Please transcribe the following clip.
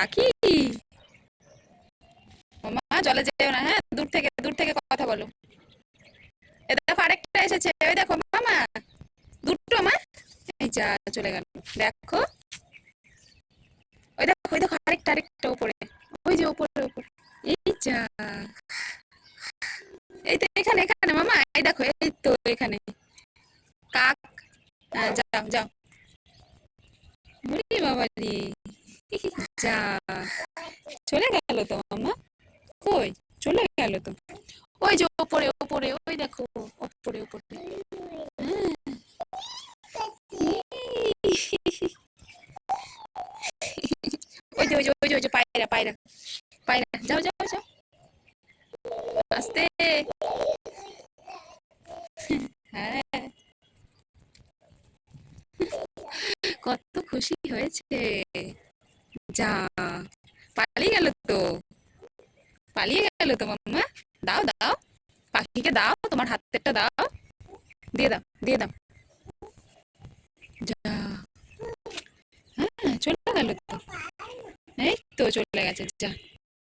পাখি। মামা জলে যেও না, হ্যাঁ, দূর থেকে কথা বলো। এ দেখো আরেকটা এসেছে, ওই দেখো মামা, দুটো মা। এই যা, চলে গেল। দেখো, ওই দেখো আরেকটা উপরে। ওই যে উপরে উপরে। এই যা, এই তো এখানে এখানে মামা, এই দেখো, এই তো এখানে কাক। যাও যাও। ওরে বাবা রে, যা, চলে গেল তো মামা। কই, চলে গেল তো। ওই যে ওপরে ওপরে, ওই দেখো, ওপরে ওপরে। ওই যে পায়রা পায়রা পায়রা, যাও যাও যাও, আস্তে। হ্যাঁ, কত খুশি হয়েছে। যা, পালিয়ে গেল তো, পালিয়ে গেল তো মাম্মা। দাও দাও, পাখিকে দাও, তোমার হাতেরটা দাও, দিয়ে দাও দিয়ে দাও। যা, হ্যাঁ, চলে গেল তো। এই তো চলে গেছে, যা।